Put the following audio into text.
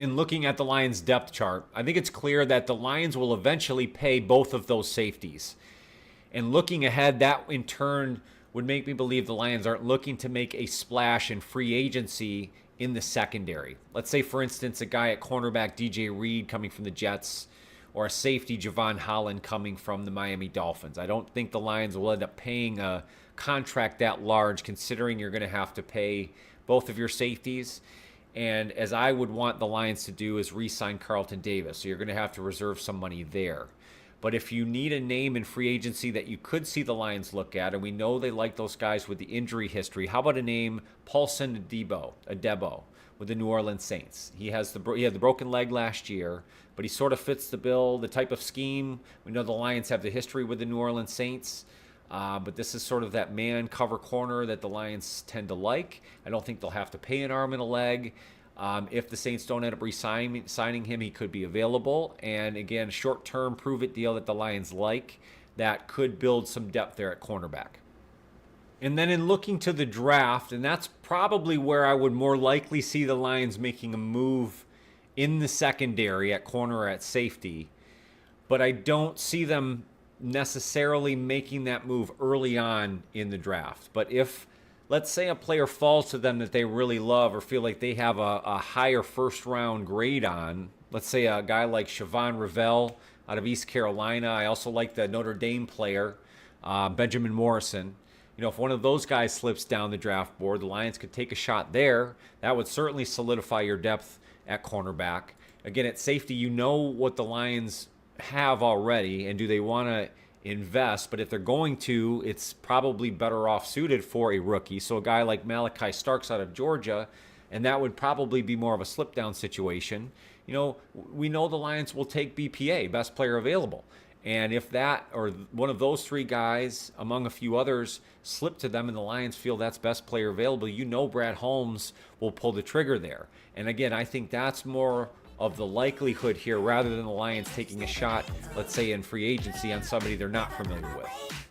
In looking at the Lions depth chart, I think it's clear that the Lions will eventually pay both of those safeties. And looking ahead, that in turn would make me believe the Lions aren't looking to make a splash in free agency in the secondary. Let's say, for instance, a guy at cornerback, DJ Reed, coming from the Jets, or a safety, Javon Holland, coming from the Miami Dolphins. I don't think the Lions will end up paying a contract that large, considering you're going to have to pay both of your safeties. And as I would want the Lions to do is re-sign Carlton Davis. So you're going to have to reserve some money there. But if you need a name in free agency that you could see the Lions look at, and we know they like those guys with the injury history, how about a name, Paulson Adebo, with the New Orleans Saints? He had the broken leg last year, but he sort of fits the bill, the type of scheme. We know the Lions have the history with the New Orleans Saints. But this is sort of that man cover corner that the Lions tend to like. I don't think they'll have to pay an arm and a leg. If the Saints don't end up signing him, he could be available. And again, short-term prove-it deal that the Lions like that could build some depth there at cornerback. And then in looking to the draft, and that's probably where I would more likely see the Lions making a move in the secondary at corner or at safety. But I don't see them necessarily making that move early on in the draft. But if, let's say, a player falls to them that they really love or feel like they have a higher first round grade on, let's say a guy like Siobhan Revelle out of East Carolina. I also like the Notre Dame player, Benjamin Morrison. You know, if one of those guys slips down the draft board, the Lions could take a shot there. That would certainly solidify your depth at cornerback. Again, at safety, you know what the Lions have already, and do they want to invest? But if they're going to, it's probably better off suited for a rookie. So a guy like Malachi Starks out of Georgia, and that would probably be more of a slip down situation. You know, we know the Lions will take BPA, best player available. And if that or one of those three guys, among a few others, slip to them and the Lions feel that's best player available, you know Brad Holmes will pull the trigger there. And again, I think that's more of the likelihood here rather than the Lions taking a shot, let's say in free agency, on somebody they're not familiar with.